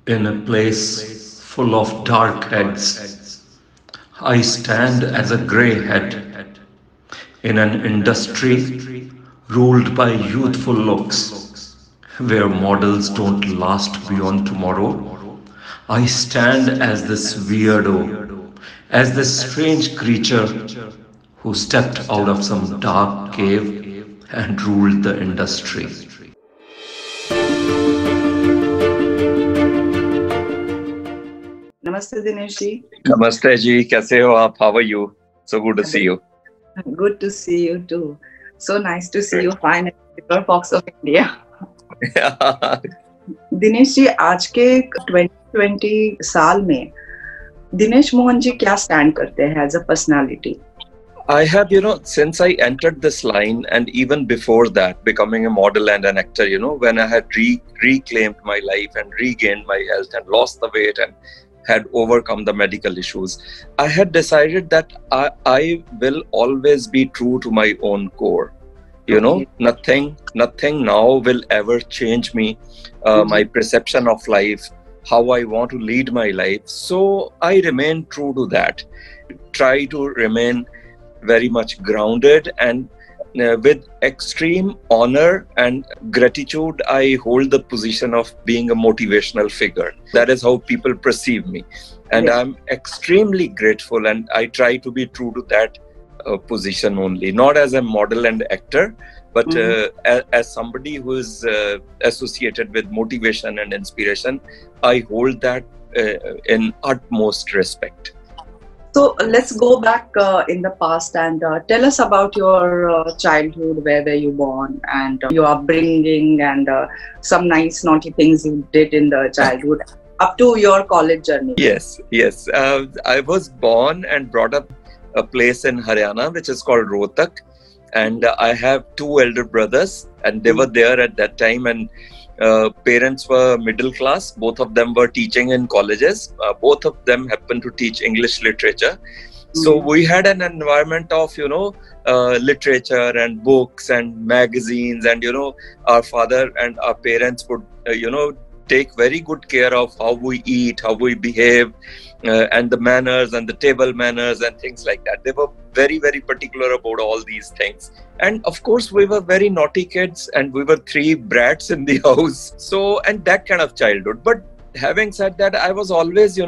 In a place full of dark heads, I stand as a grey head. In an industry ruled by youthful looks, where models don't last beyond tomorrow, I stand as this weirdo, as this strange creature who stepped out of some dark cave and ruled the industry. Namaste, Dinesh ji. Namaste ji, कैसे हो आप? How are you? So good to see you. Good to see you too. So nice to see you finally, Peter Fox of India. Dinesh ji, आज के 2020 साल में दिनेश मोहन जी क्या stand करते हैं as a personality? I have, since I entered this line and even before that, becoming a model and an actor, when I had reclaimed my life and regained my health and lost the weight and had overcome the medical issues, I had decided that I will always be true to my own core. Nothing now will ever change me, my perception of life, how I want to lead my life. So I remain true to that. Try to remain very much grounded and with extreme honor and gratitude, I hold the position of being a motivational figure. That is how people perceive me. And I'm extremely grateful, and I try to be true to that position only, not as a model and actor, but as somebody who is associated with motivation and inspiration. I hold that in utmost respect. So let's go back in the past and tell us about your childhood. Where were you born, and your upbringing, and some nice naughty things you did in the childhood up to your college journey. Yes. I was born and brought up a place in Haryana which is called Rohtak, and I have two elder brothers, and they were there at that time, and parents were middle class. Both of them were teaching in colleges. Both of them happened to teach English literature. So we had an environment of, literature and books and magazines, and, our father and our parents would, take very good care of how we eat, how we behave, and the manners and the table manners and things like that. They were very, very particular about all these things. And of course, we were very naughty kids, and we were three brats in the house. So, and that kind of childhood. But having said that, I was always,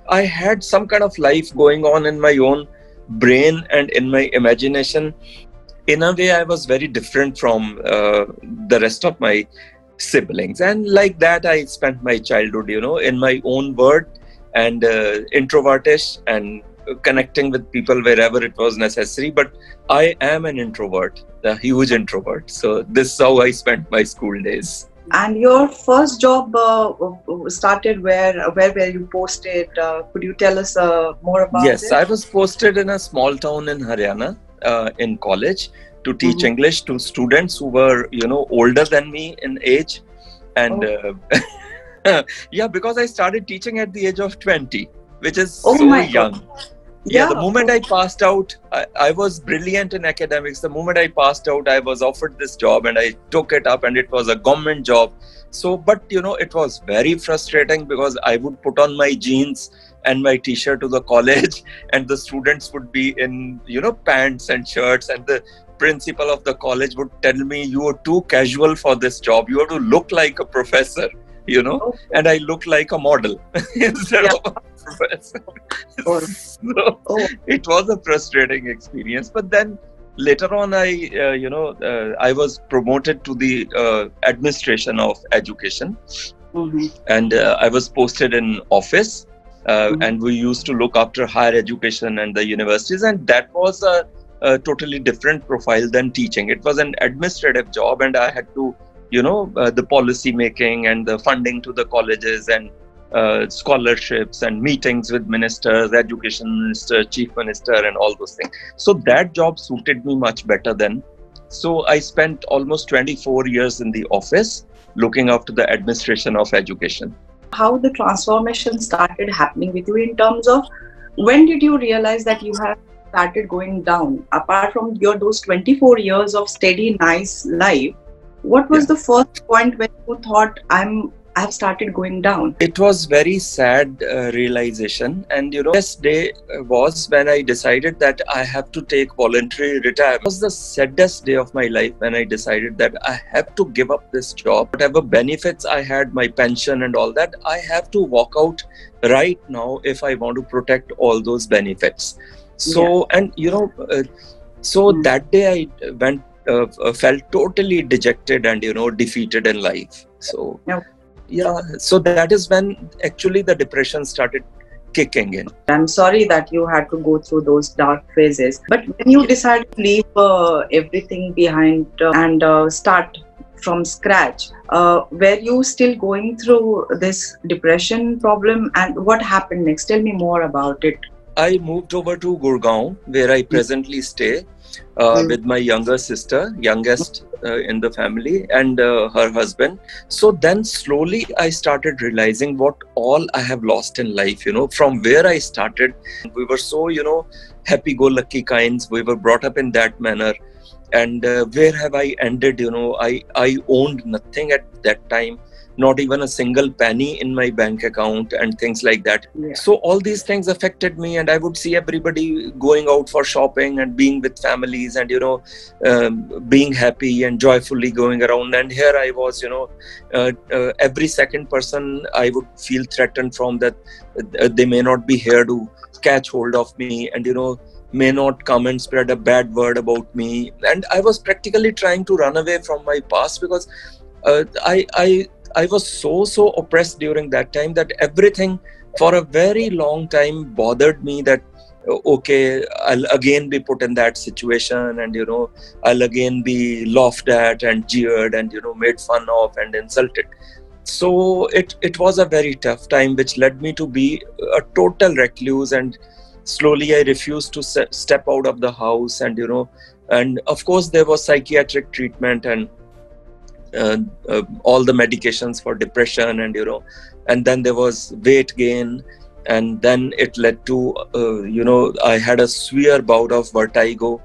I had some kind of life going on in my own brain and in my imagination. In a way, I was very different from the rest of my siblings. And like that, I spent my childhood, in my own world, and introvertish, and connecting with people wherever it was necessary. But I am an introvert, a huge introvert. So this is how I spent my school days. And your first job started where were you posted? Could you tell us more about it? Yes, I was posted in a small town in Haryana in college to teach English to students who were, older than me in age. And yeah, because I started teaching at the age of 20, which is so young. God. Yeah, the moment I passed out, I was brilliant in academics. The moment I passed out, I was offered this job, and I took it up, and it was a government job. So, but it was very frustrating because I would put on my jeans and my t-shirt to the college, and the students would be in, pants and shirts, and the principal of the college would tell me, "You are too casual for this job. You have to look like a professor." And I look like a model instead of a professor. So it was a frustrating experience. But then later on, I was promoted to the administration of education, and I was posted in office, and we used to look after higher education and the universities, and that was a totally different profile than teaching. It was an administrative job, and I had to the policy making and the funding to the colleges, and scholarships and meetings with ministers, education minister, chief minister, and all those things. So that job suited me much better then. So I spent almost 24 years in the office looking after the administration of education. How the transformation started happening with you in terms of when did you realize that you have started going down? Apart from those 24 years of steady, nice life, what was the first point when you thought I'm I have started going down. It was very sad realization, and best day was when I decided that I have to take voluntary retirement. It was the saddest day of my life when I decided that I have to give up this job. Whatever benefits I had, my pension and all that, I have to walk out right now if I want to protect all those benefits. So, and that day I went, felt totally dejected and defeated in life. So. Yeah, so that is when actually the depression started kicking in. I'm sorry that you had to go through those dark phases. But when you decided to leave everything behind and start from scratch, were you still going through this depression problem? And what happened next? Tell me more about it. I moved over to Gurgaon, where I presently stay with my younger sister, youngest in the family, and her husband. So then slowly I started realizing what all I have lost in life, from where I started. We were so, happy-go-lucky kinds. We were brought up in that manner. And where have I ended? I owned nothing at that time. Not even a single penny in my bank account and things like that. Yeah. So all these things affected me, and I would see everybody going out for shopping and being with families and, being happy and joyfully going around. And here I was, every second person I would feel threatened from that they may not be here to catch hold of me and, may not come and spread a bad word about me. And I was practically trying to run away from my past because I was so oppressed during that time that everything for a very long time bothered me that, okay, I'll again be put in that situation and, I'll again be laughed at and jeered and, made fun of and insulted. So it was a very tough time, which led me to be a total recluse, and slowly I refused to step out of the house and, and of course there was psychiatric treatment and all the medications for depression and and then there was weight gain, and then it led to I had a severe bout of vertigo,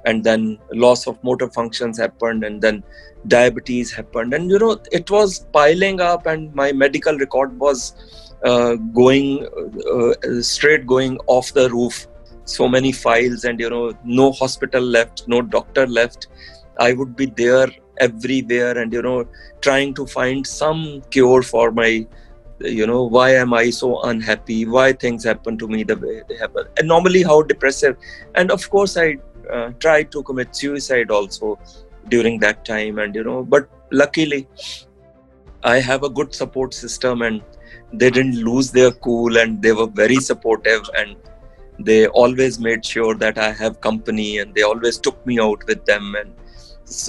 and then loss of motor functions happened, and then diabetes happened, and it was piling up, and my medical record was going off the roof. So many files, and no hospital left, no doctor left. I would be there everywhere and trying to find some cure for my why am I so unhappy, why things happen to me the way they happen, and normally how depressive. And of course I tried to commit suicide also during that time, and but luckily I have a good support system, and they didn't lose their cool, and they were very supportive, and they always made sure that I have company, and they always took me out with them, and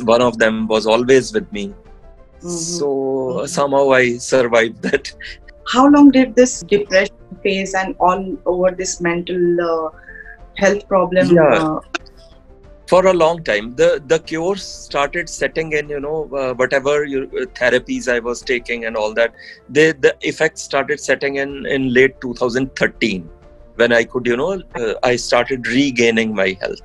one of them was always with me. So somehow I survived that. How long did this depression phase and all over this mental health problem? For a long time. The cures started setting in, whatever therapies I was taking and all that. The effects started setting in late 2013. When I could, I started regaining my health.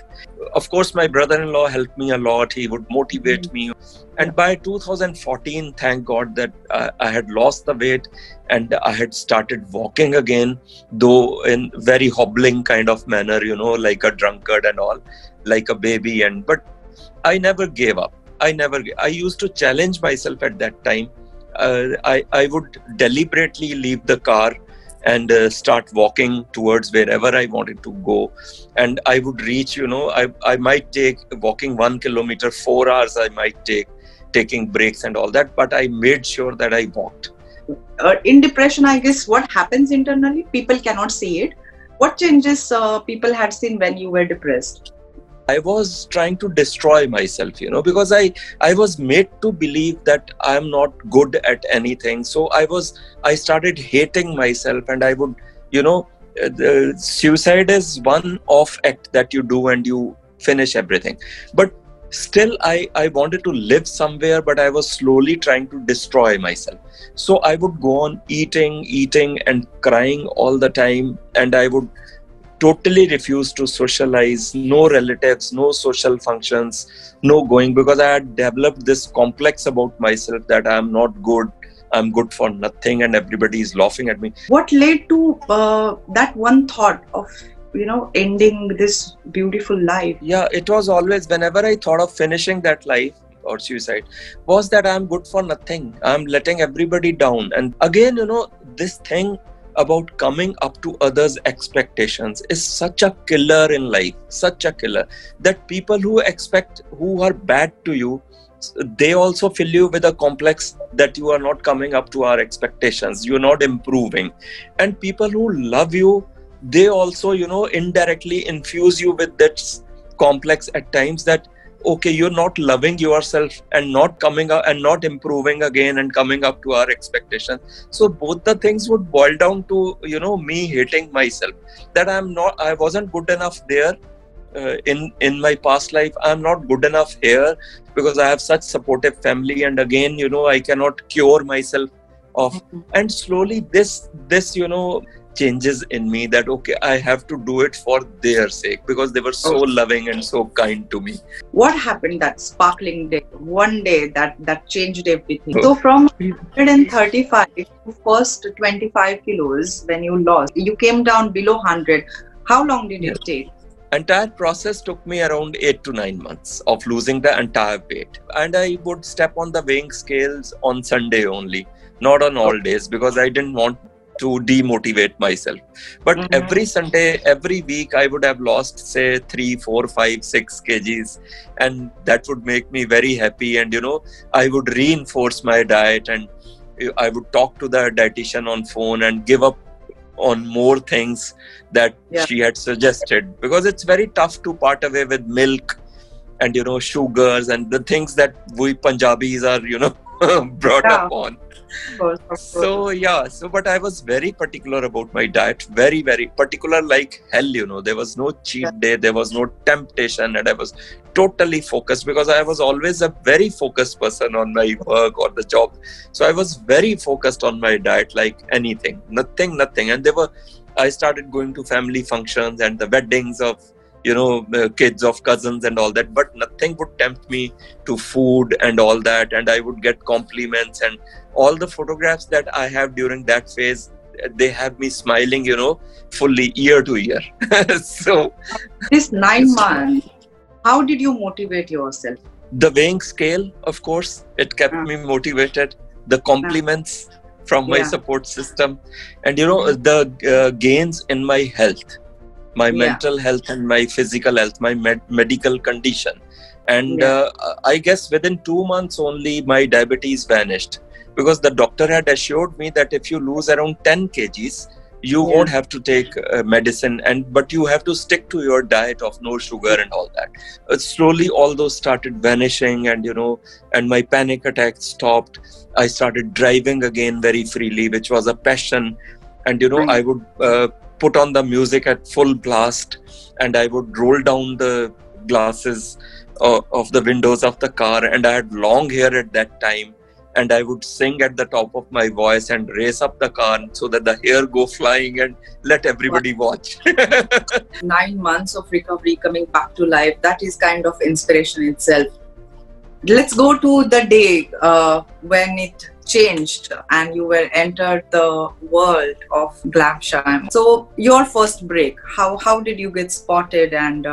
Of course, my brother-in-law helped me a lot. He would motivate me. And by 2014, thank God that I had lost the weight and I had started walking again, though in very hobbling kind of manner, like a drunkard and all, like a baby. But I never gave up. I used to challenge myself at that time. I would deliberately leave the car and start walking towards wherever I wanted to go. And I would reach, I might take walking 1 kilometer, 4 hours I might take, taking breaks and all that, but I made sure that I walked. In depression, I guess what happens internally, people cannot see it. What changes people had seen when you were depressed? I was trying to destroy myself, because I was made to believe that I am not good at anything. So I started hating myself, and I would, suicide is one off act that you do and you finish everything. But still, I wanted to live somewhere, but I was slowly trying to destroy myself. So I would go on eating and crying all the time, and I would totally refused to socialize, no relatives, no social functions, no going, because I had developed this complex about myself that I am not good, I'm good for nothing and everybody is laughing at me. What led to that one thought of, ending this beautiful life? Yeah, it was always, whenever I thought of finishing that life or suicide, was that I'm good for nothing. I'm letting everybody down. And again, this thing about coming up to others' expectations is such a killer in life, such a killer, that people who are bad to you, they also fill you with a complex that you are not coming up to our expectations, you're not improving. And people who love you, they also, indirectly infuse you with that complex at times, that okay, you're not loving yourself and not coming up and not improving again and coming up to our expectations. So both the things would boil down to, me hating myself, that I wasn't good enough there. In my past life, I'm not good enough here because I have such supportive family, and again, I cannot cure myself of. And slowly this changes in me, that okay, I have to do it for their sake, because they were so loving and so kind to me. What happened that sparkling day, one day that changed everything? So from 135 to first 25 kilos, when you lost, you came down below 100. How long did it take? Entire process took me around 8 to 9 months of losing the entire weight. And I would step on the weighing scales on Sunday only, not on all days, because I didn't want to demotivate myself. But every Sunday, every week, I would have lost, say, 3, 4, 5, 6 kgs. And that would make me very happy. And, I would reinforce my diet, and I would talk to the dietitian on phone and give up on more things that she had suggested, because it's very tough to part away with milk and sugars and the things that we Punjabis are brought up on. Of course. So but I was very particular about my diet, very, very particular, like hell. There was no cheat day, there was no temptation, and I was totally focused, because I was always a very focused person on my work or the job. So I was very focused on my diet, like anything, nothing. And I started going to family functions and the weddings of kids of cousins and all that, but nothing would tempt me to food and all that. And I would get compliments, and all the photographs that I have during that phase, they have me smiling, fully year to year. So this 9 months, how did you motivate yourself? The weighing scale, of course, it kept me motivated. The compliments from my support system, and the gains in my health, my mental health and my physical health, my medical condition. And I guess within 2 months only, my diabetes vanished, because the doctor had assured me that if you lose around 10 kgs, you won't have to take medicine, but you have to stick to your diet of no sugar and all that. Slowly all those started vanishing, and and my panic attacks stopped. I started driving again very freely, which was a passion. And I would put on the music at full blast, and I would roll down the glasses of the windows of the car. And I had long hair at that time, and I would sing at the top of my voice and race up the car so that the hair go flying and let everybody watch. 9 months of recovery, coming back to life, that is kind of inspiration itself. Let's go to the day when it changed and you were entered the world of Glamsham. So your first break, how did you get spotted? And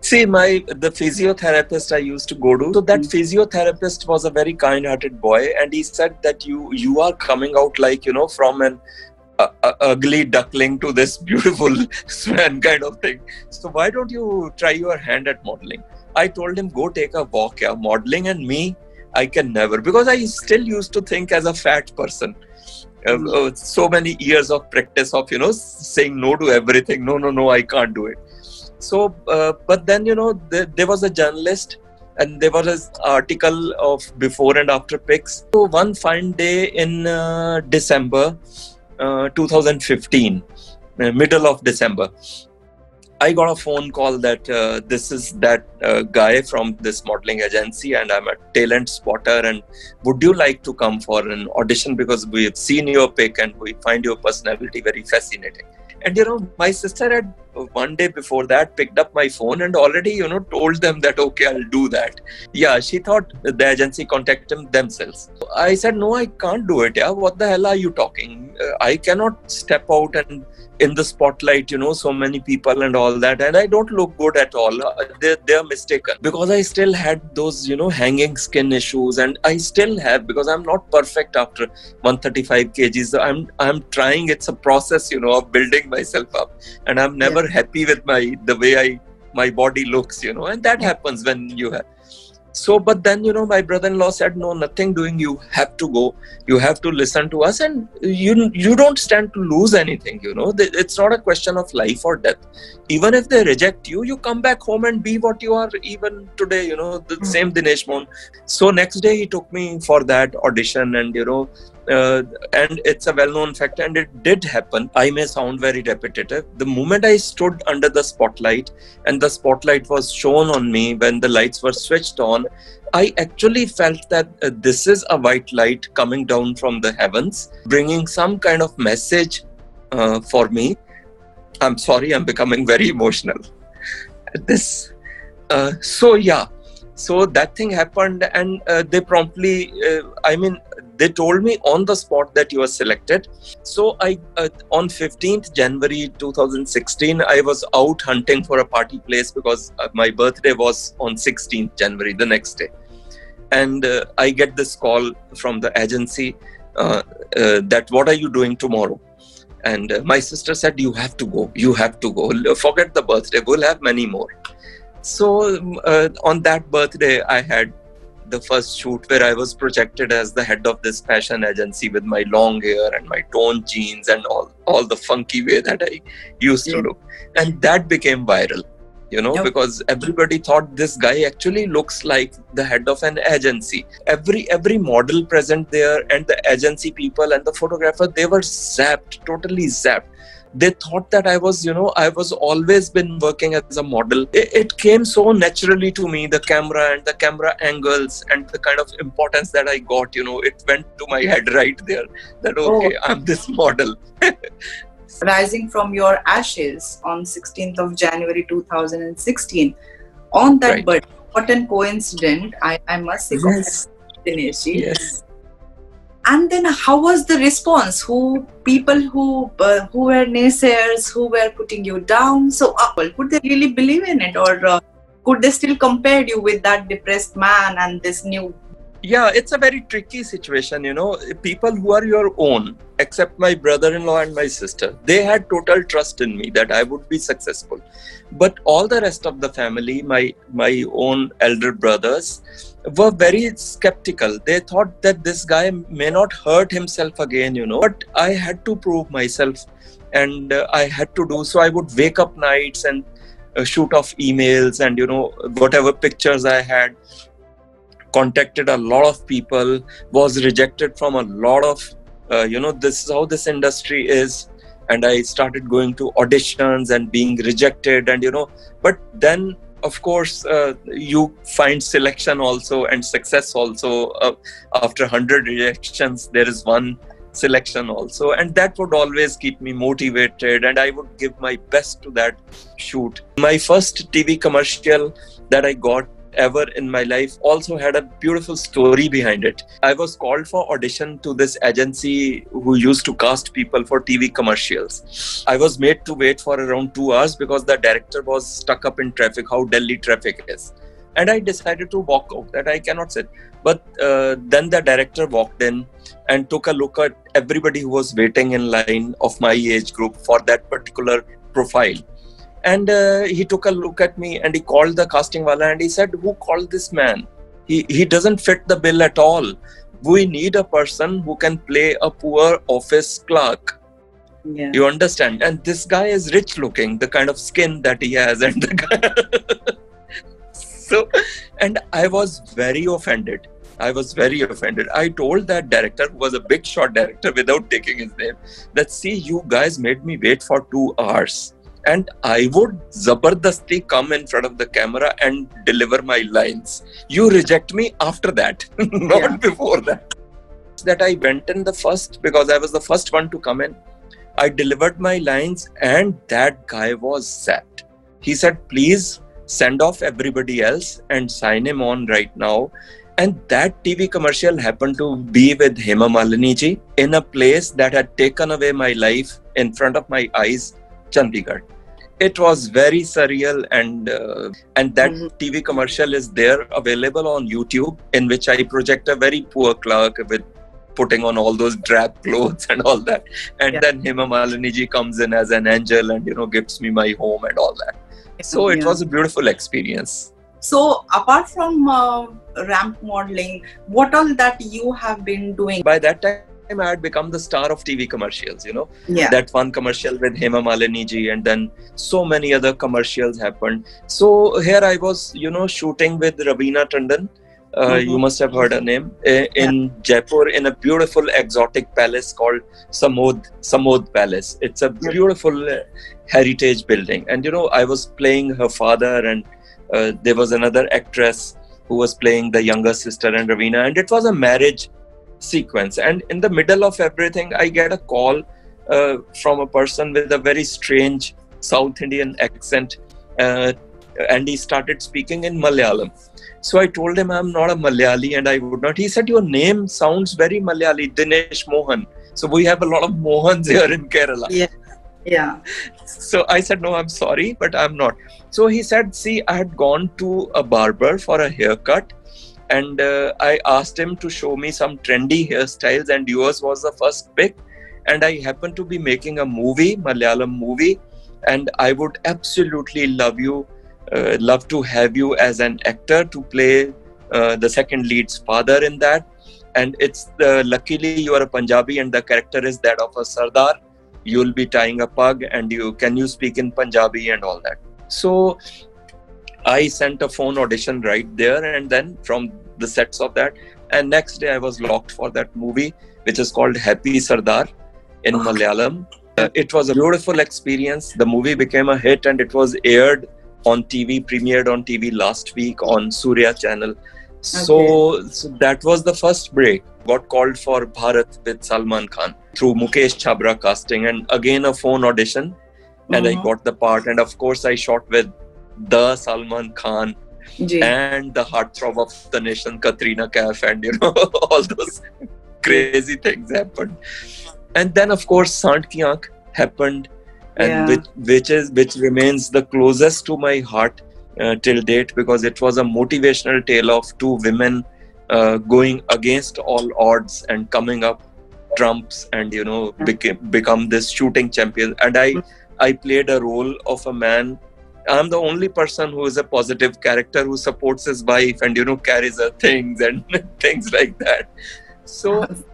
see, the physiotherapist I used to go to, so that physiotherapist was a very kind-hearted boy, and he said that you are coming out like from an ugly duckling to this beautiful swan kind of thing. So why don't you try your hand at modeling? I told him, go take a walk. Yeah, modeling and me, I can never, because I still used to think as a fat person. So many years of practice of saying no to everything. No, I can't do it. So, but then there was a journalist, and there was an article of before and after pics. So one fine day in December 2015, middle of December, I got a phone call that this is that guy from this modeling agency, and I'm a talent spotter, and would you like to come for an audition, because we've seen your pic and we find your personality very fascinating. And my sister had one day before that picked up my phone and already told them that okay, I'll do that. Yeah, she thought the agency contacted them themselves. I said, no, I can't do it. Yeah, what the hell are you talking? I cannot step out and in the spotlight, so many people and all that, and I don't look good at all. They're mistaken, because I still had those hanging skin issues, and I still have, because I'm not perfect after 135 kgs. I'm trying. It's a process of building myself up, and I'm never happy with the way my body looks, and that happens when you have. So, but then, my brother-in-law said, no, nothing doing. You have to go. You have to listen to us, and you don't stand to lose anything. It's not a question of life or death. Even if they reject you, you come back home and be what you are even today. The same Dinesh Mohan. So next day he took me for that audition, and and it's a well-known fact, and it did happen. I may sound very repetitive. The moment I stood under the spotlight and the spotlight was shown on me, when the lights were switched on, I actually felt that this is a white light coming down from the heavens, bringing some kind of message for me. I'm sorry, I'm becoming very emotional. So that thing happened, and they promptly, they told me on the spot that you are selected. So on 15th January 2016, I was out hunting for a party place, because my birthday was on 16th January, the next day. And I get this call from the agency that what are you doing tomorrow? And my sister said, you have to go. Forget the birthday. We'll have many more. So on that birthday, I had the first shoot where I was projected as the head of this fashion agency with my long hair and my torn jeans and all the funky way that I used to look. And that became viral, because everybody thought this guy actually looks like the head of an agency. Every model present there, and the agency people and the photographer, they were totally zapped. They thought that I was always been working as a model. It came so naturally to me, the camera and the camera angles and the kind of importance that I got, it went to my head right there that, okay, I'm this model. Rising from your ashes on 16th of January 2016, on that birthday, what an coincidence, I must say, Dinesh ji. Yes. And then how was the response? People who were naysayers, who were putting you down? So could they really believe in it, or could they still compare you with that depressed man and this new? Yeah, it's a very tricky situation, people who are your own, except my brother-in-law and my sister, they had total trust in me that I would be successful. But all the rest of the family, my own elder brothers, were very skeptical. They thought that this guy may not hurt himself again, But I had to prove myself, and I had to do so. I would wake up nights and shoot off emails and, whatever pictures I had. Contacted a lot of people, was rejected from a lot of, this is how this industry is. And I started going to auditions and being rejected, and, but then, of course, you find selection also and success also. After 100 rejections, there is one selection also. And that would always keep me motivated, and I would give my best to that shoot. My first TV commercial that I got ever in my life also had a beautiful story behind it. I was called for audition to this agency who used to cast people for TV commercials. I was made to wait for around 2 hours because the director was stuck up in traffic, how Delhi traffic is. And I decided to walk out, that I cannot sit. But then the director walked in and took a look at everybody who was waiting in line of my age group for that particular profile. And he took a look at me and he called the casting wala and he said, who called this man? He doesn't fit the bill at all. We need a person who can play a poor office clerk. Yeah. You understand? And this guy is rich looking, the kind of skin that he has. And the guy and I was very offended. I told that director, who was a big shot director without taking his name, that see, you guys made me wait for 2 hours. And I would zabardasti come in front of the camera and deliver my lines. You reject me after that, not before that. That I went in the first, because I was the first one to come in. I delivered my lines and that guy was zapped. He said, please send off everybody else and sign him on right now. And that TV commercial happened to be with Hema Malini ji in a place that had taken away my life in front of my eyes, Chandigarh. It was very surreal, and that TV commercial is there available on YouTube, in which I project a very poor clerk with putting on all those drab clothes and all that. And then Hema Malini ji comes in as an angel and, gives me my home and all that. So it was a beautiful experience. So apart from ramp modeling, what all that you have been doing? By that time, I had become the star of TV commercials, That one commercial with Hema Malini ji, and then so many other commercials happened. So here I was, shooting with Raveena Tandon. You must have heard her name, in Jaipur, in a beautiful exotic palace called Samod Palace. It's a beautiful heritage building. And, I was playing her father, and there was another actress who was playing the younger sister and Raveena. And it was a marriage sequence. And in the middle of everything, I get a call from a person with a very strange South Indian accent. And he started speaking in Malayalam. So I told him I'm not a Malayali and I would not. He said, your name sounds very Malayali, Dinesh Mohan. So we have a lot of Mohans here in Kerala. Yeah. So I said, no, I'm sorry, but I'm not. So he said, see, I had gone to a barber for a haircut, and I asked him to show me some trendy hairstyles, and yours was the first pick. And I happened to be making a movie, Malayalam movie, and I would absolutely love to have you as an actor to play the second lead's father in that. And luckily you are a Punjabi and the character is that of a Sardar. You'll be tying a pug, and can you speak in Punjabi and all that. So I sent a phone audition right there and then from the sets of that. And next day I was locked for that movie, which is called Happy Sardar in Malayalam. It was a beautiful experience. The movie became a hit and it was aired on TV, premiered on TV last week on Surya channel. So that was the first break. Got called for Bharat with Salman Khan through Mukesh Chabra casting, and again a phone audition, and I got the part. And of course I shot with the Salman Khan and the heartthrob of the nation, Katrina Kaif, and all those crazy things happened. And then of course Sant Ki Aankh happened, and which remains the closest to my heart till date, because it was a motivational tale of two women going against all odds and coming up trumps and become this shooting champion. And I played a role of a man. I'm the only person who is a positive character who supports his wife and carries her things and things like that. So on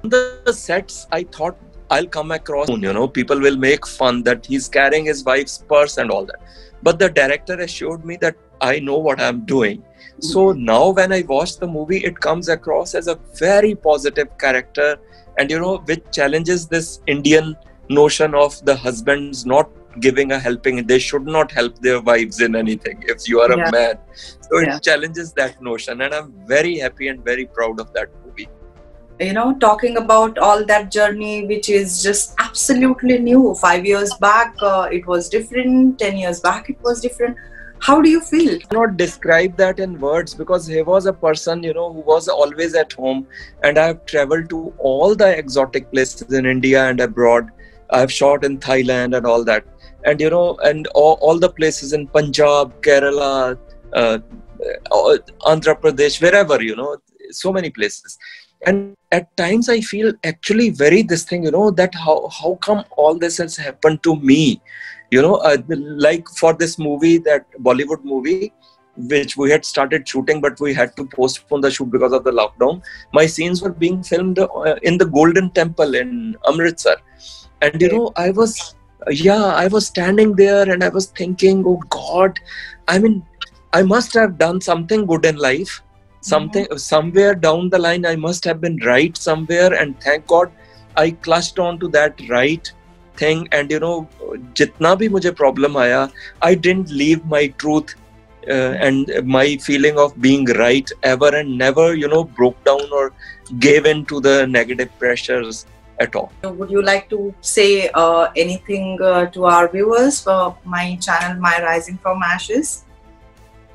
the sets I thought I'll come across, people will make fun that he's carrying his wife's purse and all that. But the director assured me that I know what I'm doing. So now when I watch the movie, it comes across as a very positive character, and which challenges this Indian notion of the husbands not giving a helping. They should not help their wives in anything if you are a man. So it challenges that notion, and I'm very happy and very proud of that movie. Talking about all that journey, which is just absolutely new. 5 years back, it was different. 10 years back, it was different. How do you feel? I cannot describe that in words, because he was a person, who was always at home. And I have traveled to all the exotic places in India and abroad. I have shot in Thailand and all that. And, and all the places in Punjab, Kerala, Andhra Pradesh, wherever, so many places. And at times I feel actually that how come all this has happened to me? Like for this movie, that Bollywood movie, which we had started shooting, but we had to postpone the shoot because of the lockdown. My scenes were being filmed in the Golden Temple in Amritsar. And, I was standing there and I was thinking, oh God, I must have done something good in life. Somewhere down the line, I must have been right somewhere, and thank God I clutched on to that right thing. And jitna bhi mujhe problem aaya, I didn't leave my truth and my feeling of being right ever, and never broke down or gave in to the negative pressures at all. Would you like to say anything to our viewers for my channel, My Rising from Ashes?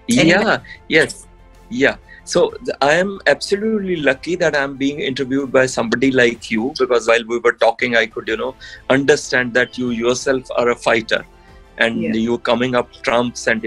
Yeah. So I am absolutely lucky that I'm being interviewed by somebody like you, because while we were talking, I could, understand that you yourself are a fighter, and you're coming up trumps, and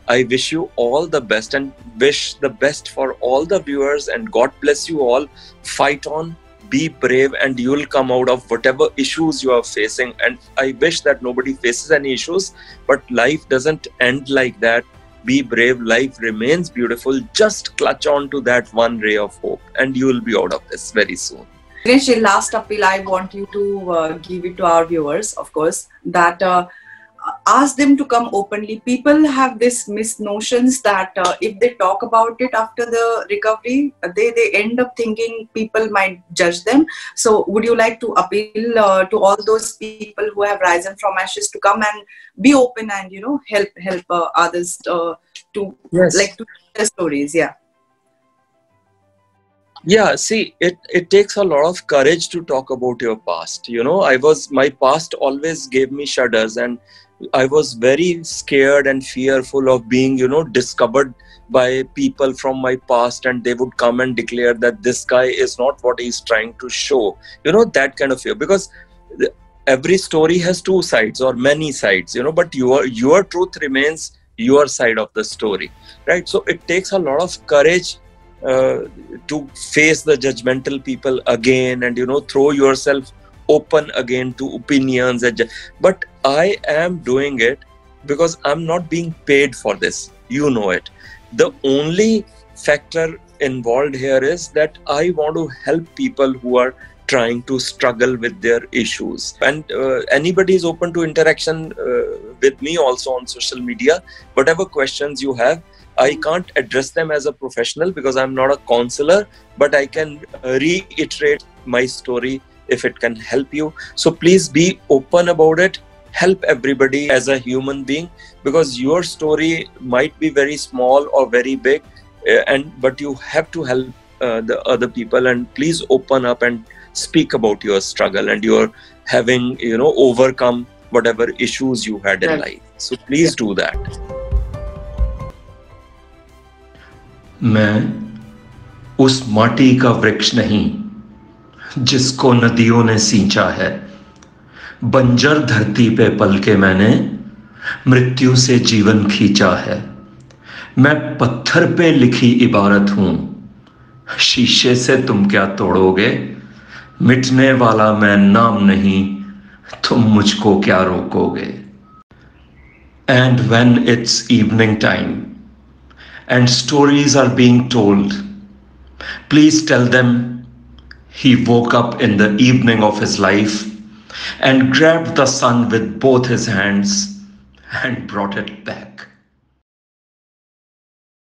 I wish you all the best, and wish the best for all the viewers, and God bless you all. Fight on, be brave, and you'll come out of whatever issues you are facing. And I wish that nobody faces any issues, but life doesn't end like that. Be brave, life remains beautiful. Just clutch on to that one ray of hope, and you will be out of this very soon. Dinesh, last appeal I want you to give it to our viewers, of course, that ask them to come openly. People have this misnotions that if they talk about it after the recovery, they end up thinking people might judge them. So would you like to appeal to all those people who have risen from ashes to come and be open and help others to to share stories? Yeah, see, it takes a lot of courage to talk about your past. My past always gave me shudders, and I was very scared and fearful of being, discovered by people from my past, and they would come and declare that this guy is not what he's trying to show. That kind of fear, because every story has two sides or many sides, but your truth remains your side of the story, right? So it takes a lot of courage to face the judgmental people again, and throw yourself open again to opinions. But I am doing it because I'm not being paid for this. It. The only factor involved here is that I want to help people who are trying to struggle with their issues, and anybody is open to interaction with me also on social media. Whatever questions you have, I can't address them as a professional because I'm not a counselor, but I can reiterate my story if it can help you. So please be open about it. Help everybody as a human being, because your story might be very small or very big, but you have to help the other people. And please open up and speak about your struggle and your having, overcome whatever issues you had in life. So please do that. मैं उस माटी का वृक्ष नहीं जिसको नदियों ने सींचा है। बंजर धरती पे पल के मैंने मृत्यु से जीवन खींचा है। मैं पत्थर पे लिखी इबारत हूं, शीशे से तुम क्या तोड़ोगे। मिटने वाला मैं नाम नहीं, तुम मुझको क्या रोकोगे। And when it's evening time and stories are being told, please tell them he woke up in the evening of his life and grabbed the sun with both his hands and brought it back.